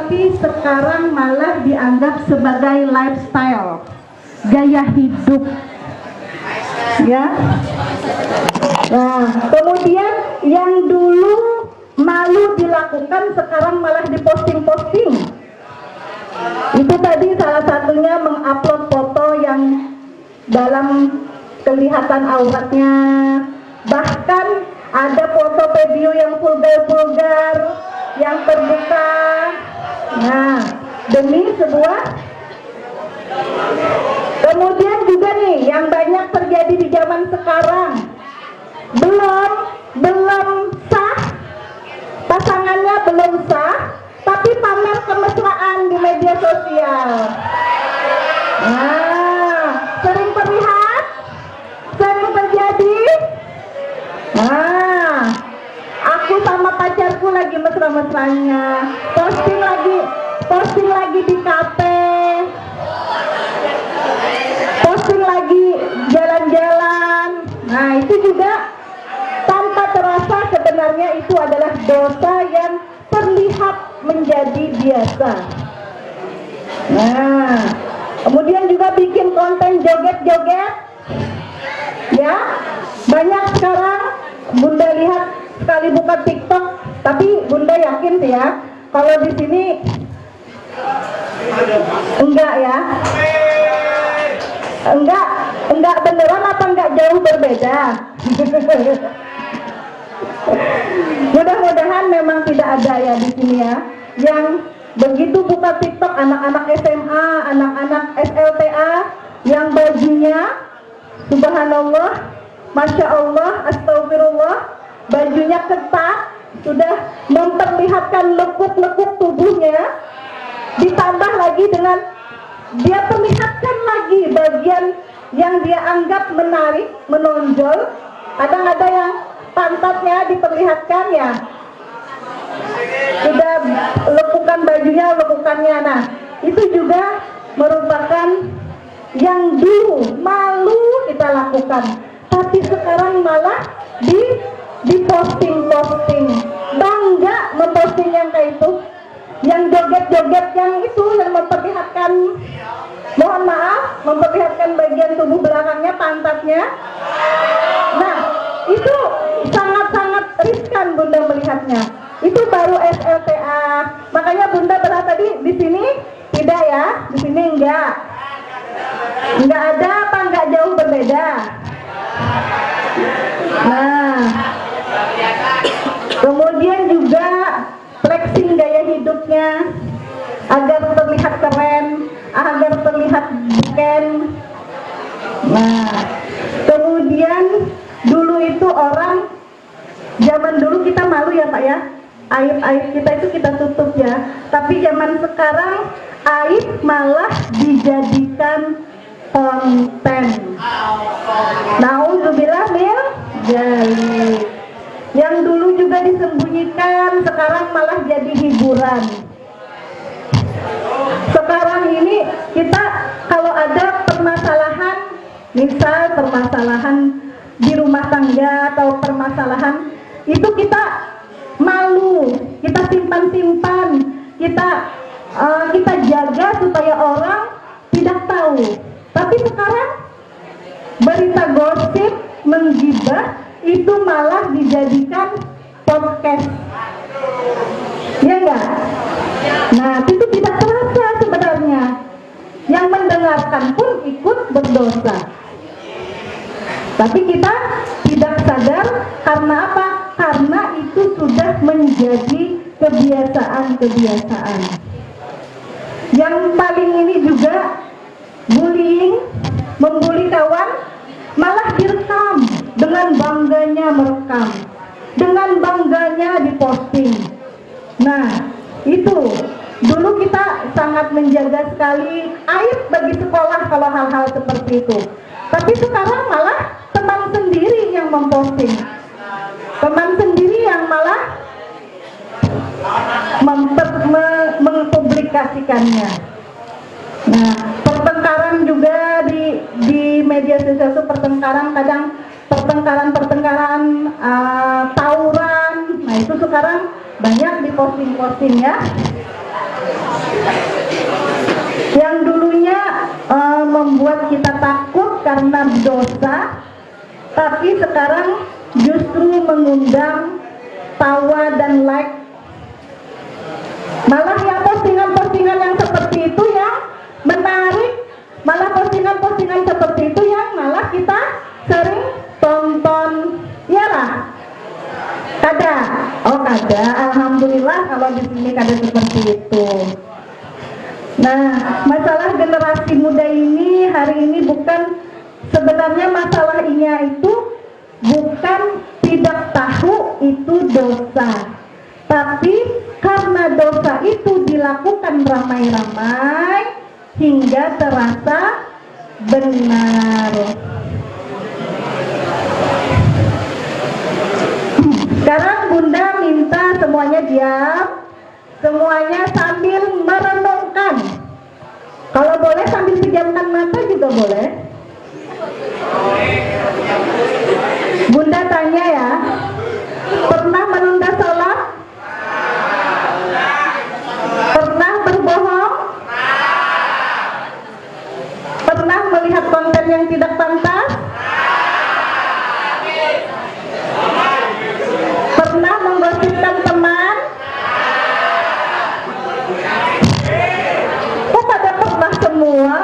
tapi sekarang malah dianggap sebagai lifestyle, gaya hidup. Ya. Nah, kemudian yang dulu malu dilakukan sekarang malah diposting-posting. Itu tadi salah satunya mengupload foto yang dalam kelihatan auratnya, bahkan ada foto video yang vulgar-vulgar, yang terbuka. Nah, demi sebuah. Kemudian juga nih yang banyak terjadi di zaman sekarang, belum sah, pasangannya belum sah, tapi pamer kemesraan di media sosial. Nah, sering terlihat, sering terjadi. Nah, aku sama pacarku lagi mesra-mesranya, posting lagi di kafe, posting lagi jalan-jalan. Nah, itu juga tanpa terasa sebenarnya itu adalah dosa yang terlihat menjadi biasa. Nah, kemudian juga bikin konten joget-joget. Ya, banyak sekarang Bunda lihat sekali buka TikTok, tapi Bunda yakin sih ya, kalau di sini enggak ya. Enggak beneran apa enggak jauh berbeda. Mudah-mudahan memang tidak ada ya di sini ya yang begitu buka TikTok anak-anak SMA, anak-anak SLTA yang bajunya subhanallah, masya Allah, astagfirullah, bajunya ketat, sudah memperlihatkan lekuk-lekuk tubuhnya, ditambah lagi dengan dia perlihatkan lagi bagian yang dia anggap menarik, menonjol. Kadang ada yang pantatnya diperlihatkan ya, sudah lekukan bajunya, lekukannya. Nah, itu juga merupakan yang dulu malu kita lakukan, tapi sekarang malah diposting-posting, bangga memposting yang kayak itu, yang joget-joget yang itu, yang memperlihatkan, mohon maaf, memperlihatkan bagian tubuh belakangnya, pantatnya. Nah, itu sangat-sangat riskan Bunda melihatnya. Itu baru SLTA. Makanya Bunda belah tadi di sini tidak ya, di sini enggak ada apa enggak jauh berbeda. Nah, kemudian juga flexing gaya hidupnya agar terlihat keren, agar terlihat bukan. Nah, kemudian dulu itu orang, zaman dulu kita malu ya Pak ya, aib-aib kita itu kita tutup ya, tapi zaman sekarang aib malah dijadikan konten. Nauzubillah min dzalik. Yang dulu juga disembunyikan sekarang malah jadi hiburan. Sekarang ini kita kalau ada permasalahan, misal permasalahan di rumah tangga atau permasalahan itu kita malu, kita simpan-simpan, kita jaga supaya orang tidak tahu. Tapi sekarang berita gosip, menggibah itu malah dijadikan podcast, ya enggak? Nah, itu tidak terasa sebenarnya. Yang mendengarkan pun ikut berdosa. Tapi kita tidak sadar karena apa? Karena itu sudah menjadi kebiasaan-kebiasaan. Yang paling ini juga bullying, membuli kawan, malah direkam, dengan bangganya merekam, dengan bangganya diposting. Nah, itu dulu kita sangat menjaga sekali, aib bagi sekolah kalau hal-hal seperti itu. Tapi sekarang malah teman sendiri yang memposting, teman sendiri yang malah mempublikasikannya. Nah, pertengkaran juga di media sosial itu, pertengkaran kadang pertengkaran tawuran. Nah, itu sekarang banyak diposting-posting ya. Yang dulunya membuat kita takut karena dosa, tapi sekarang justru mengundang tawa dan like. Malah yang postingan-postingan yang seperti itu yang menarik, malah postingan-postingan seperti itu yang malah kita sering tonton. Iyalah, kada. Oh kada, alhamdulillah kalau di sini kada seperti itu. Nah, masalah generasi muda ini hari ini bukan, sebenarnya masalahnya itu bukan tidak tahu itu dosa, tapi karena dosa itu dilakukan ramai-ramai hingga terasa benar. Sekarang Bunda minta semuanya diam, semuanya sambil merenungkan. Kalau boleh sambil pejamkan mata juga boleh. Bunda tanya ya, pernah menunda sholat? Pernah berbohong? Pernah melihat konten yang tidak pantas? Pernah menggosipkan teman? Kok pada pernah semua?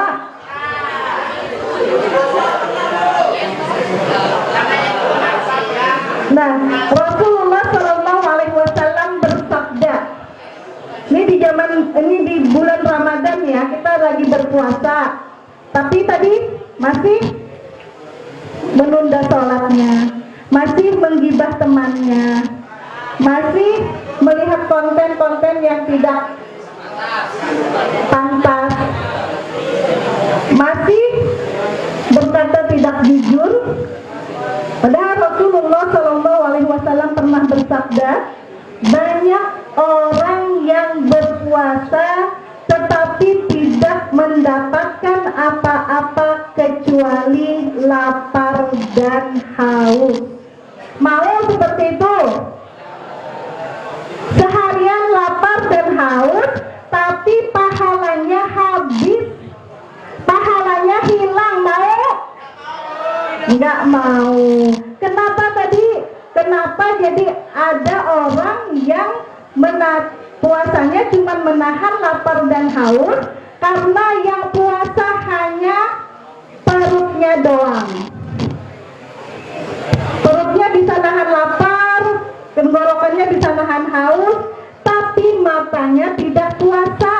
Nah, Rasulullah SAW bersabda, ini di zaman ini di bulan Ramadan ya, kita lagi berpuasa, tapi tadi masih menunda sholatnya, masih menggibah temannya, masih melihat konten-konten yang tidak pantas, masih berkata tidak jujur. Padahal Rasulullah SAW pernah bersabda, banyak orang yang berpuasa tetapi tidak mendapatkan apa-apa kecuali lapar dan haus. Mau seperti itu? Seharian lapar dan haus, tapi pahalanya habis, pahalanya hilang. Mau? Enggak mau. Kenapa tadi? Kenapa jadi ada orang yang puasanya cuma menahan lapar dan haus? Karena yang puasa hanya perutnya doang. Perutnya bisa nahan lapar, tenggorokannya bisa nahan haus, tapi matanya tidak puasa.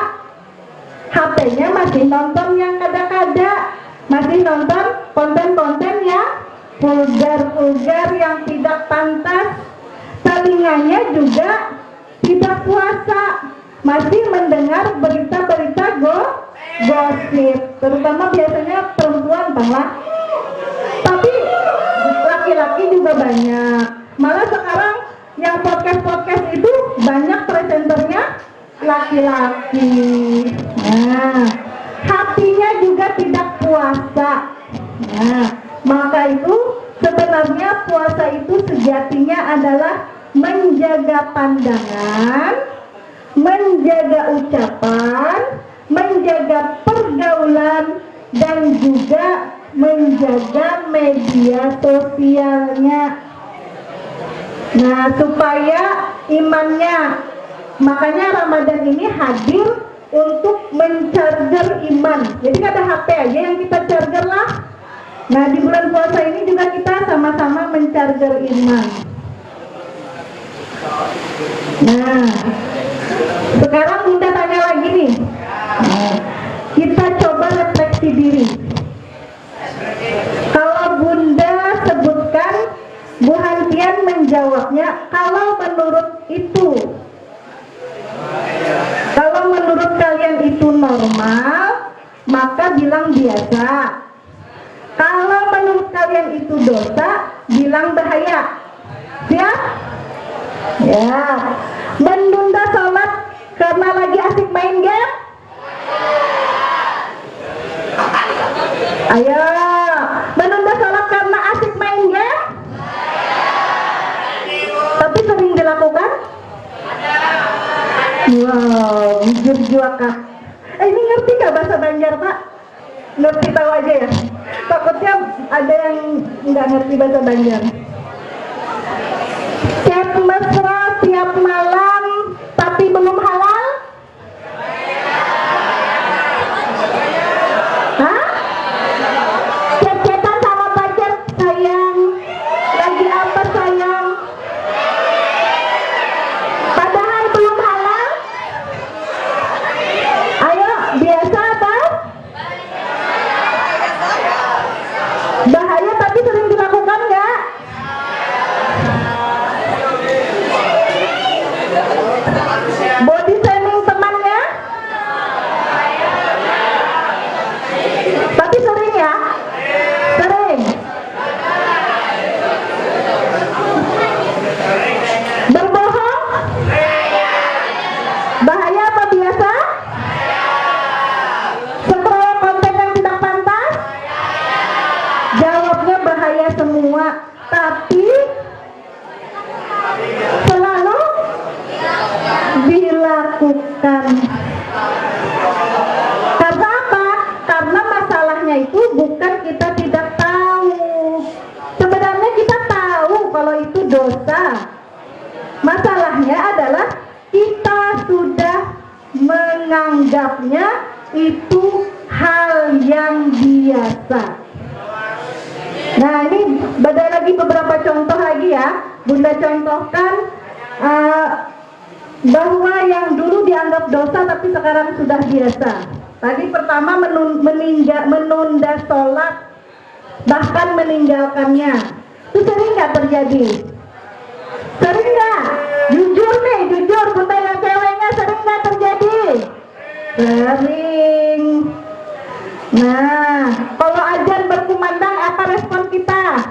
HP-nya masih nonton yang kada-kada, masih nonton konten-konten yang vulgar-vulgar yang tidak pantas. Telinganya juga tidak puasa, masih mendengar berita-berita gosip, terutama biasanya perempuan banglah, tapi laki-laki juga banyak. Malah sekarang yang podcast itu banyak presenternya laki-laki. Nah, hatinya juga tidak puasa. Nah, maka itu sebenarnya puasa itu sejatinya adalah menjaga pandangan, menjaga ucapan, menjaga pergaulan, dan juga menjaga media sosialnya. Nah, supaya imannya, makanya Ramadan ini hadir untuk mencarger iman. Jadi ada HP aja yang kita charger lah. Nah, di bulan puasa ini juga kita sama-sama mencarger iman. Nah, sekarang Bunda tanya lagi nih. Nah, kita coba refleksi diri. Kalau Bunda sebutkan, Bu Hantian menjawabnya, kalau menurut kalian itu normal, maka bilang biasa. Kalau menurut kalian itu dosa, bilang bahaya. Siap? Ya. Menunda sholat karena lagi asik main game? Ayo. Menunda sholat karena asik main game? Tapi sering dilakukan? Wow, jujur juaka. ngerti nggak bahasa Banjar, Pak? Ngerti tahu aja ya. Takutnya ada yang nggak ngerti bahasa Banjar. Chat mesra tiap malam tapi belum halal? Hah? Chat-chatan sama pacar, sayang, lagi apa sayang? Padahal belum halal? Ayo, biasa apa? Bahaya tapi sering dilakukan nggak? Body shaming temannya? Tapi sering ya? Sering. Berbohong? Bahaya apa biasa? Scroll konten yang tidak pantas? Jawabnya bahaya semua. Tapi selalu dilakukan. Karena apa? Karena masalahnya itu bukan kita tidak tahu. Sebenarnya kita tahu kalau itu dosa. Masalahnya adalah kita sudah menganggapnya itu hal yang biasa. Nah, ini ada lagi beberapa contoh lagi ya. Bunda contohkan bahwa yang dulu dianggap dosa tapi sekarang sudah biasa. Tadi pertama menunda sholat, bahkan meninggalkannya. Itu sering nggak terjadi? Sering nggak? Jujur nih, jujur. Bunda yang ceweknya sering nggak terjadi? Sering. Nah, kalau azan berkumandang apa respon kita?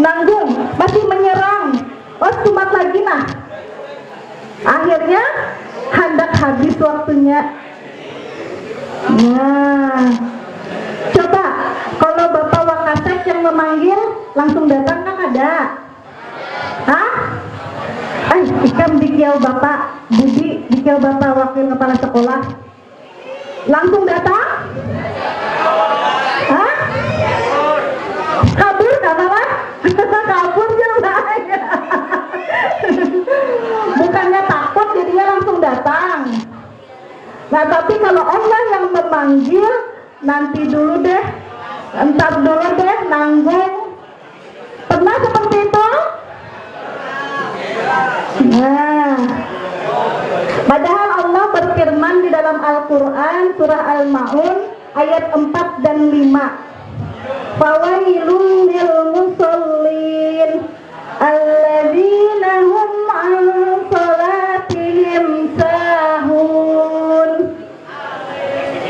Nanggung, masih menyerang. Oh, sumat lagi nah. Akhirnya hendak habis waktunya. Nah, coba kalau Bapak Wakasek yang memanggil langsung datang kan ada? Hah? Ikam dikil Bapak Budi, dikil Bapak Wakil Kepala Sekolah, langsung datang? Hah? Kabur gak malah? Kabur juga. Bukannya takut jadinya langsung datang. Nah, tapi kalau Allah yang memanggil, nanti dulu deh, entar dulu deh, nanggung. Pernah seperti itu? Nah, padahal Allah berfirman di dalam Al-Quran surah Al-Ma'un ayat 4 dan 5. Fawailun lil musallin alladzina hum an salatihim sahun.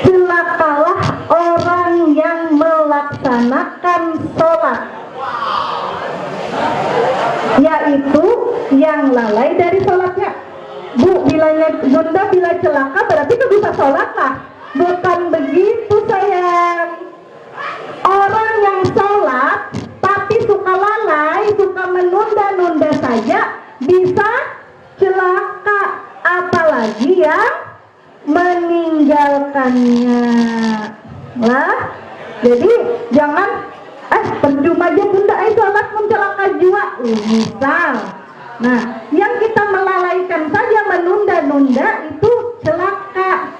Celakalah orang yang melaksanakan sholat, yaitu yang lalai dari sholatnya. Bu, Bunda bila celaka berarti itu bisa sholat lah. Bukan begitu sayang. Orang yang sholat tapi suka lalai, suka menunda-nunda saja bisa celaka, apalagi yang meninggalkannya. Lah, jadi jangan percuma aja Bunda sholat mencelaka jiwa, misal. Nah, yang kita melalaikan saja, menunda-nunda itu celaka,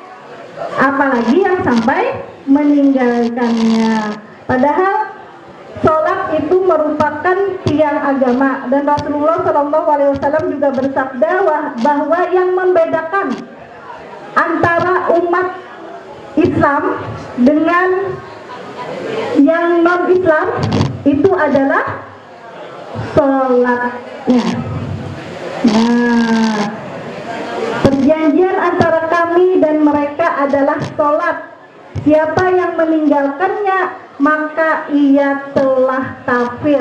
apalagi yang sampai meninggalkannya. Padahal sholat itu merupakan tiang agama, dan Rasulullah SAW juga bersabda bahwa yang membedakan antara umat Islam dengan yang non-Islam itu adalah sholatnya. Nah, perjanjian antara kami dan mereka adalah sholat. Siapa yang meninggalkannya maka ia telah kafir.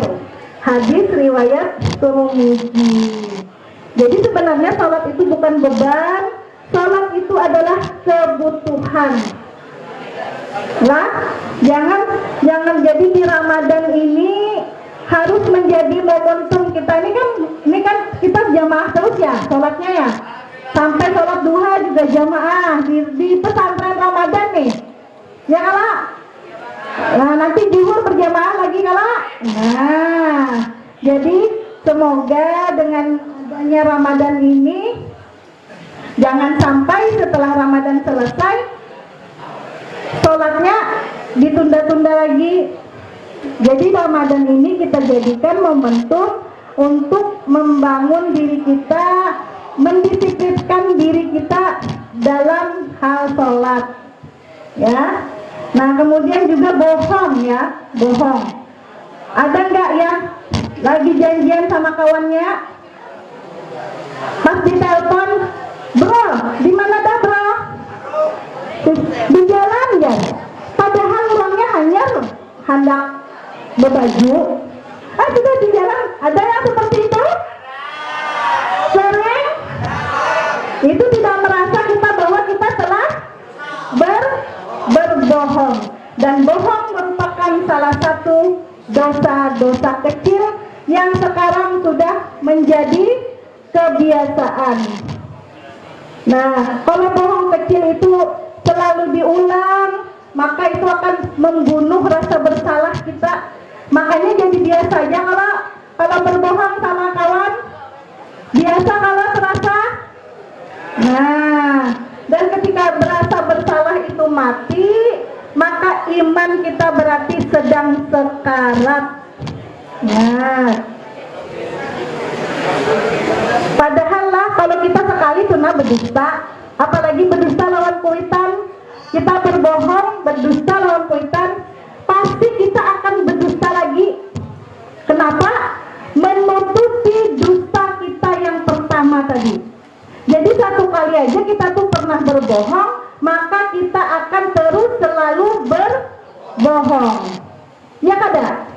Hadis riwayat Tirmidzi. Jadi sebenarnya sholat itu bukan beban, sholat itu adalah kebutuhan. Nah, jangan jadi di Ramadan ini harus menjadi momentum kita. Ini kan kita jamaah terus ya sholatnya ya. sampai sholat duha juga jamaah di pesantren Ramadan nih, ya kala. Nah, nanti zuhur berjamaah lagi kala. Nah, jadi semoga dengan adanya Ramadan ini jangan sampai setelah Ramadan selesai sholatnya ditunda-tunda lagi. Jadi Ramadan ini kita jadikan momentum untuk membangun diri kita, mendisiplinkan diri kita dalam hal sholat, ya. Nah, kemudian juga bohong, ya, bohong. Ada nggak yang lagi janjian sama kawannya, pas ditelepon, bro, di mana dah bro? Di jalan ya. Padahal orangnya hanya hendak berbaju. Sudah di jalan. Ada yang seperti itu? Sering? Itu tidak merasa kita bahwa kita telah berbohong. Dan bohong merupakan salah satu dosa-dosa kecil yang sekarang sudah menjadi kebiasaan. Nah, kalau bohong kecil itu selalu diulang, maka itu akan membunuh rasa bersalah kita. Makanya jadi biasa aja kalau berbohong sama kawan, biasa kalau terasa. Nah, dan ketika berasa bersalah itu mati, maka iman kita berarti sedang sekarat. Nah, padahal lah kalau kita sekali kena berdusta, apalagi berdusta lawan kuitan, kita berbohong, berdusta lawan kuitan, pasti kita akan berdusta lagi. Kenapa? Menutupi dusta kita yang pertama tadi. Jadi satu kali aja kita tuh pernah berbohong, maka kita akan terus selalu berbohong. Ya kada?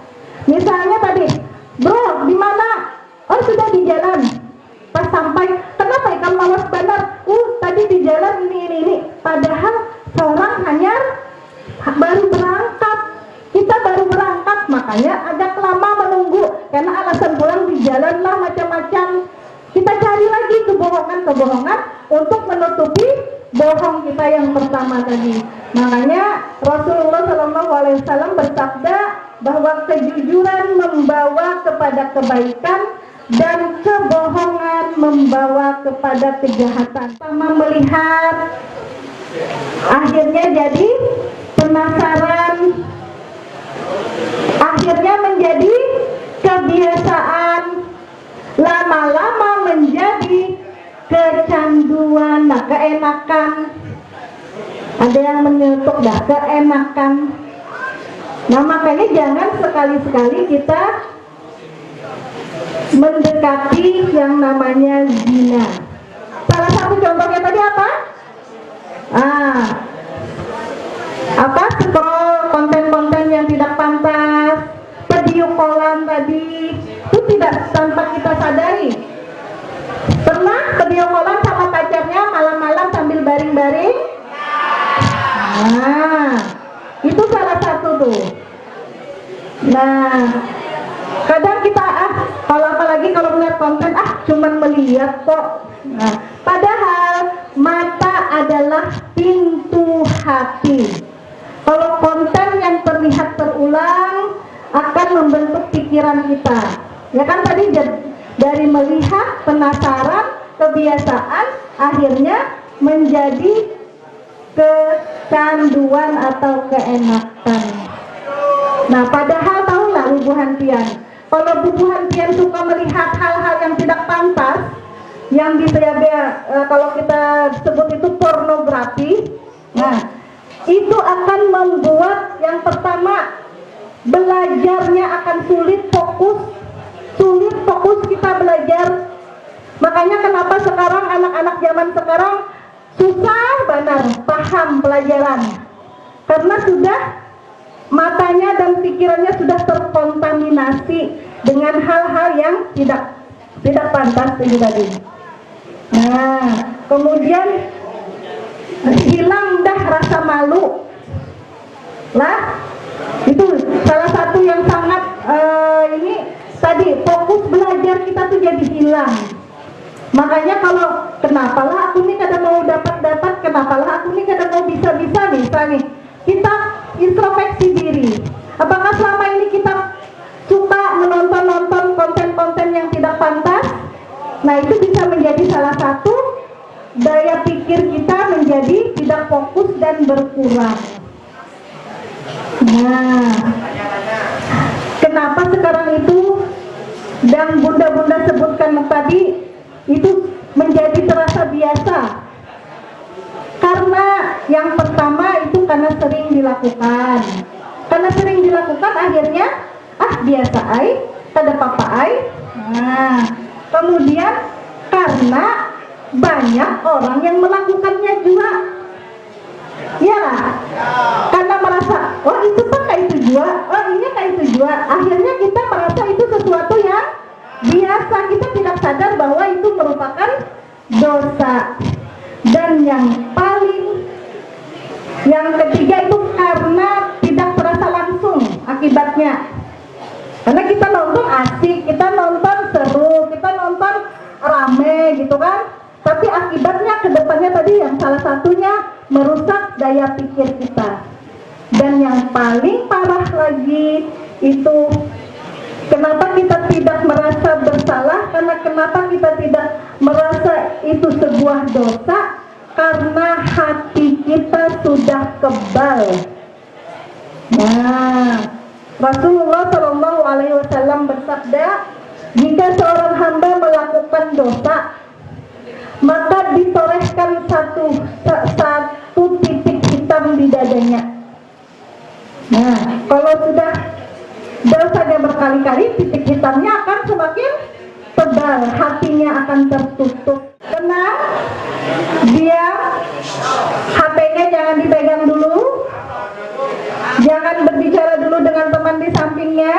Misalnya tadi, bro, di mana? Oh, sudah di jalan. Pas sampai, kenapa ikan malas benar? Tadi di jalan ini. Padahal seorang hanya baru berangkat. Kita baru berangkat, makanya agak lama menunggu. Karena alasan pulang di jalan lah macam-macam. Kita cari lagi kebohongan untuk menutupi bohong kita yang pertama tadi. Makanya Rasulullah SAW bersabda bahwa kejujuran membawa kepada kebaikan dan kebohongan membawa kepada kejahatan. Sama melihat, akhirnya jadi penasaran, akhirnya menjadi kebiasaan, lama-lama menjadi kecanduan, keenakan. Ada yang menyetuk keenakan. Nah, makanya jangan sekali-sekali kita mendekati yang namanya zina. Salah satu contohnya tadi apa? Scroll konten-konten yang tidak pantas, video callan tadi, itu tidak tanpa kita sadari. Pernah video callan sama pacarnya malam-malam sambil baring-baring? Nah, itu salah satu tuh. Nah, kadang kita apalagi kalau melihat konten cuman melihat kok. Nah, padahal mata adalah pintu hati. Kalau konten yang terlihat terulang akan membentuk pikiran kita. Ya kan tadi dari melihat, penasaran, kebiasaan, akhirnya menjadi kecanduan atau keenakan. Nah, padahal tahu nggak Ibu Hantian? Kalau Ibu Hantian suka melihat hal-hal yang tidak pantas, yang kalau kita sebut itu pornografi, nah itu akan membuat yang pertama belajarnya akan sulit fokus kita belajar. Makanya kenapa sekarang anak-anak zaman sekarang susah benar paham pelajaran, karena sudah matanya dan pikirannya sudah terkontaminasi dengan hal-hal yang tidak pantas itu tadi. Nah, kemudian hilang dah rasa malu lah, itu salah satu yang sangat ini tadi, fokus belajar kita tuh jadi hilang. Makanya kalau Kenapalah aku nih kada mau dapat, kenapalah aku nih kada mau bisa-bisa nih. Misalnya kita introspeksi diri. Apakah selama ini kita suka menonton konten-konten yang tidak pantas? Nah, itu bisa menjadi salah satu daya pikir kita menjadi tidak fokus dan berkurang. Nah, kenapa sekarang itu dan bunda-bunda sebutkan tadi itu menjadi terasa biasa? Karena yang pertama itu karena sering dilakukan. Karena sering dilakukan akhirnya biasa ai, ada apa-apa ai. Nah, kemudian karena banyak orang yang melakukannya juga. Ya lah, karena merasa, oh itu kan kayak itu juga, oh ini kayak itu juga. Akhirnya kita merasa itu sesuatu yang biasa, kita tidak sadar bahwa itu merupakan dosa. Dan yang ketiga itu karena tidak terasa langsung akibatnya. Karena kita nonton asik, kita nonton seru, kita nonton rame gitu kan. Tapi akibatnya kedepannya tadi yang salah satunya merusak daya pikir kita. Dan yang paling parah lagi itu kenapa kita tidak merasa bersalah, karena kenapa kita tidak merasa itu sebuah dosa, karena hati kita sudah kebal. Nah, Rasulullah SAW bersabda, jika seorang hamba melakukan dosa, maka ditorehkan satu titik hitam di dadanya. Nah, kalau sudah dosanya berkali-kali, titik hitamnya akan semakin tebal, hatinya akan tertutup. Tenang, diam, HP-nya jangan dipegang dulu, jangan berbicara dulu dengan teman di sampingnya.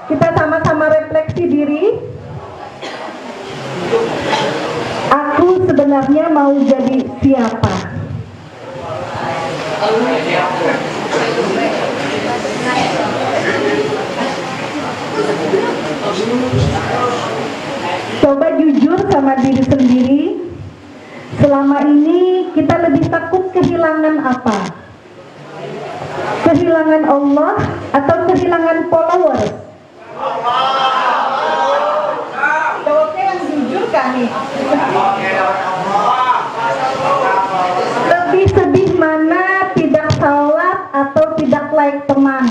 Kita sama-sama refleksi diri. Aku sebenarnya mau jadi siapa? Coba jujur sama diri sendiri. Selama ini kita lebih takut kehilangan apa? Kehilangan Allah atau kehilangan followers? Jawabnya yang jujur kan nih? Lebih sedih mana tidak sholat atau tidak like teman?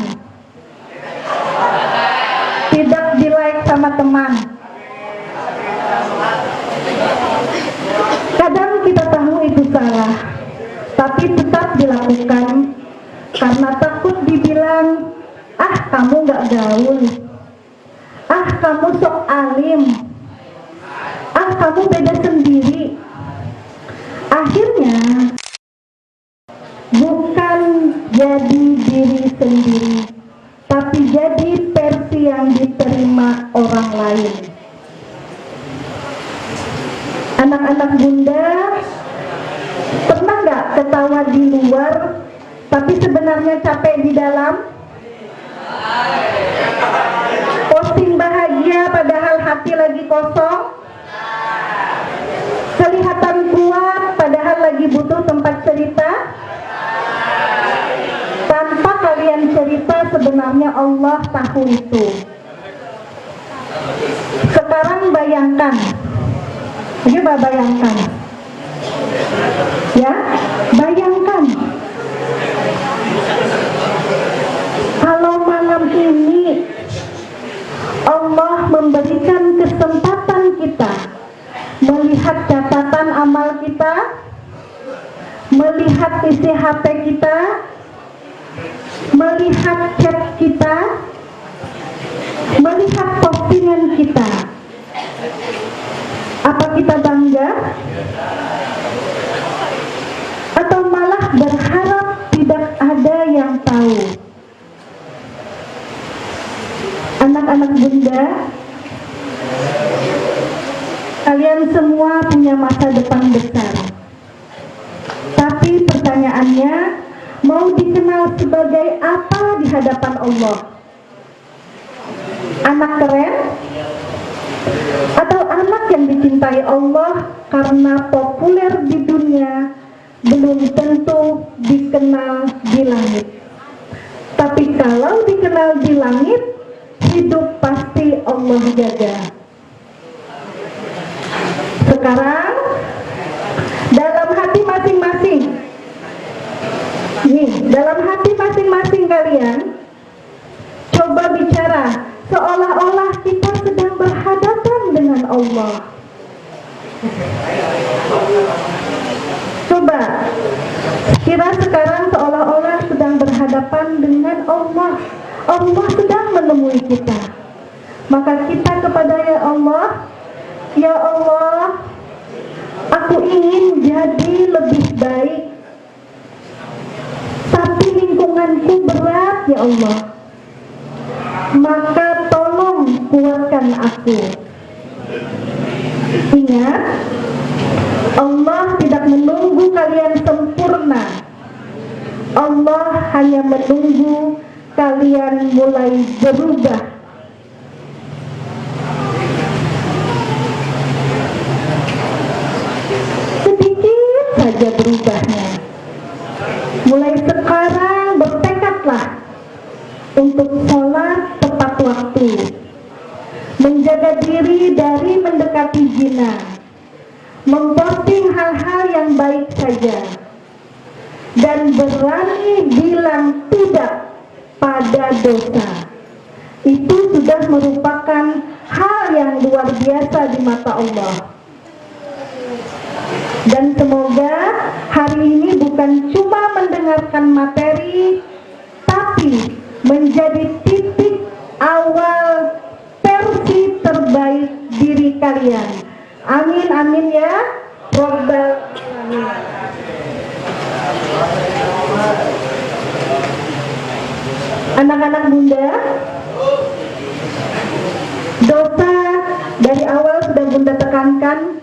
Tidak di like sama teman. Kadang kita tahu itu salah, tapi tetap dilakukan karena takut dibilang, kamu gak gaul, kamu sok alim, kamu beda sendiri. Akhirnya bukan jadi diri sendiri, tapi jadi versi yang diterima orang lain. Anak-anak bunda, pernah nggak ketawa di luar, tapi sebenarnya capek di dalam? Posting bahagia padahal hati lagi kosong? Kelihatan kuat padahal lagi butuh tempat cerita? Tanpa kalian cerita, sebenarnya Allah tahu itu. Sekarang bayangkan, coba bayangkan, ya, bayangkan kalau malam ini Allah memberikan kesempatan kita melihat catatan amal kita, melihat isi HP kita, melihat chat kita, melihat postingan kita. Apa kita bangga? Atau malah berharap tidak ada yang tahu? Anak-anak bunda, kalian semua punya masa depan besar. Tapi pertanyaannya, mau dikenal sebagai apa di hadapan Allah? Anak keren? Atau anak yang dicintai Allah karena populer di dunia belum tentu dikenal di langit. Tapi kalau dikenal di langit, hidup pasti Allah jaga. Sekarang dalam hati masing-masing, nih, dalam hati masing-masing kalian coba bicara seolah-olah kita sedang berhadapan dengan Allah. Coba kira sekarang seolah-olah sedang berhadapan dengan Allah. Allah sedang menemui kita. Maka kita kepada Ya Allah, aku ingin jadi lebih baik, tapi lingkunganku berat ya Allah. Maka tolong kuatkan aku. Ingat, Allah tidak menunggu kalian sempurna. Allah hanya menunggu kalian mulai berubah. Sedikit saja berubahnya. Mulai sekarang bertekadlah untuk sholat tepat waktu, menjaga diri dari mendekati zina, memposting hal-hal yang baik saja, dan berani bilang tidak pada dosa. Itu sudah merupakan hal yang luar biasa di mata Allah. Dan semoga hari ini bukan cuma mendengarkan materi, tapi menjadi titik awal versi terbaik diri kalian. Amin, amin ya Rabbal alamin. Anak-anak Bunda, dosa dari awal sudah Bunda tekankan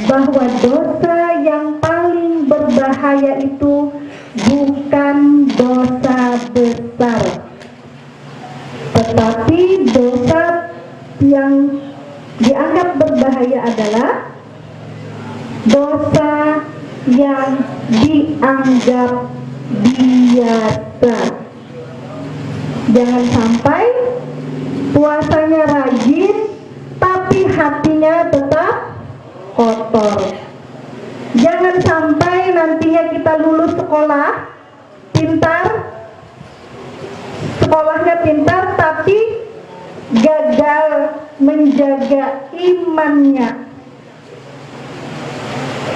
bahwa dosa yang paling berbahaya itu bukan dosa besar, tetapi dosa yang dianggap berbahaya adalah dosa yang dianggap biasa. Jangan sampai puasanya rajin tapi hatinya tetap kotor. Jangan sampai nantinya kita lulus sekolah pintar, sekolahnya pintar tapi gagal menjaga imannya.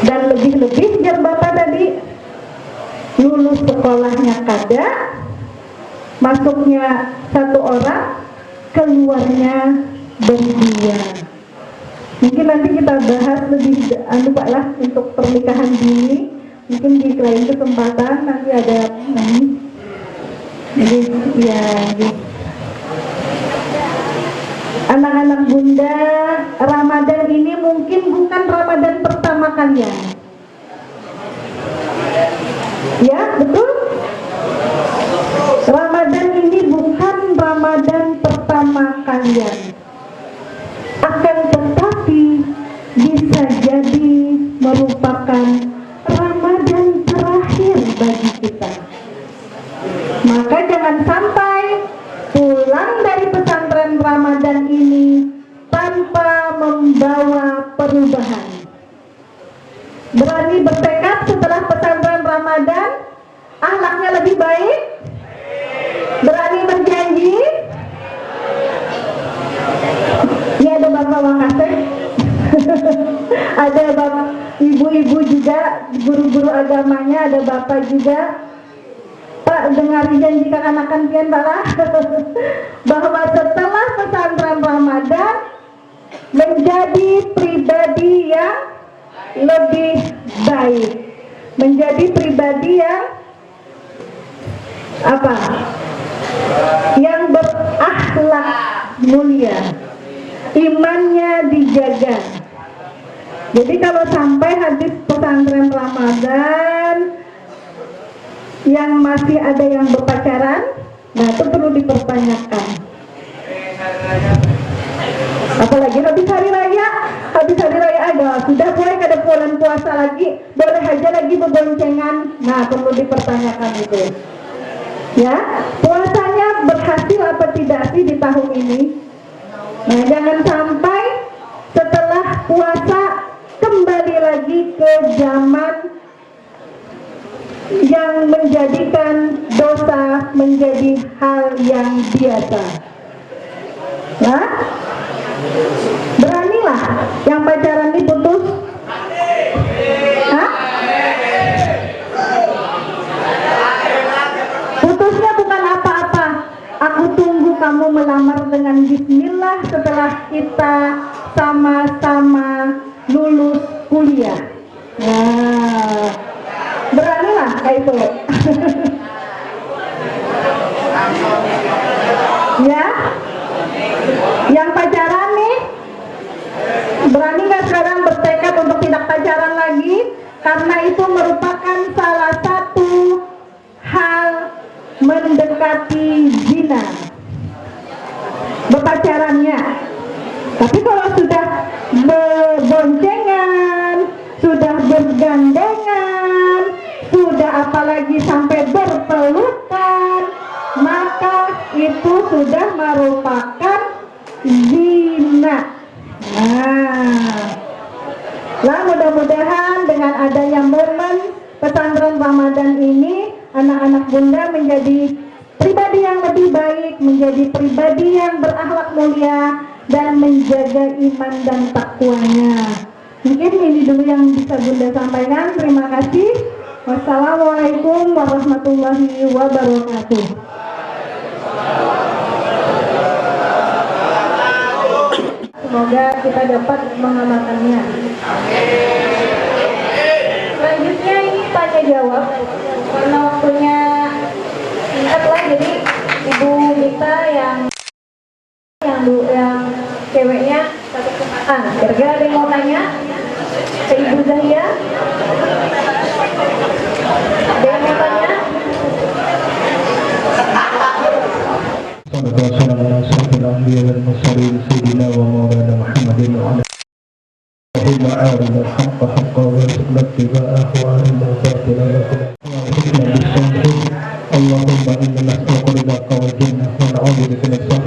Dan lebih-lebih biar Bapak tadi lulus sekolahnya kada, masuknya satu orang, keluarnya berdua. Mungkin nanti kita bahas lebih Pak lah untuk pernikahan dini. Mungkin di lain kesempatan nanti ada Anak-anak Bunda, Ramadan ini mungkin bukan Ramadan pertama kalian. Ya, betul? Ramadan ini bukan Ramadan pertama kalian. Akan tetapi bisa jadi merupakan Ramadan terakhir bagi kita. Maka jangan sampai pulang dari pesantren Ramadan ini tanpa membawa perubahan. Berani bertekad setelah pesantren Ramadan akhlaknya lebih baik? Berani berjanji? Ini ada Bapak Wakasek, ada Bapak ibu-ibu juga, guru-guru agamanya, ada Bapak juga. Pak, dengar janji kekanakan pian bala bahwa setelah pesantren Ramadan menjadi pribadi yang lebih baik, menjadi pribadi yang apa? Yang berakhlak mulia, imannya dijaga. Jadi kalau sampai habis pesantren Ramadan yang masih ada yang berpacaran, nah itu perlu dipertanyakan. Apalagi habis hari raya ada, sudah boleh kada bulan puasa lagi, boleh aja lagi berboncengan. Nah, perlu dipertanyakan itu. Ya, puasanya berhasil apa tidak sih di tahun ini? Nah, jangan sampai setelah puasa kembali lagi ke zaman yang menjadikan dosa menjadi hal yang biasa. Nah, beranilah yang pacaran diputus. Hah? Putusnya bukan apa-apa. Aku tunggu kamu melamar dengan bismillah setelah kita sama-sama lulus kuliah. Nah, beranilah kayak itu. Ya, yang pacaran nih, berani nggak sekarang bertekad untuk tidak pacaran lagi? Karena itu merupakan salah satu hal mendekati zina, berpacarannya. Tapi kalau sudah berboncengan, sudah bergandengan, sudah apalagi sampai berpelukan, maka itu sudah merupakan zina. Nah, lah mudah-mudahan dengan adanya momen pesantren Ramadan ini, anak-anak bunda menjadi pribadi yang lebih baik, menjadi pribadi yang berakhlak mulia dan menjaga iman dan takwanya. Mungkin ini dulu yang bisa bunda sampaikan. Terima kasih. Wassalamualaikum warahmatullahi wabarakatuh. Semoga kita dapat mengamalkannya. Selanjutnya ini tanya jawab. Karena waktunya singkat lah, jadi Ibu Mita yang ceweknya satu kesempatan. Kira-kira ada yang mau tanya ke Ibu Zahia? Ada yang mau tanya? اللهم أرنا الحق حقا وارزقنا اتباعه وأرنا الباطل باطلا وارزقنا بالصبر اللهم إنا نسألك رضاك والجنة ونعوذ بك من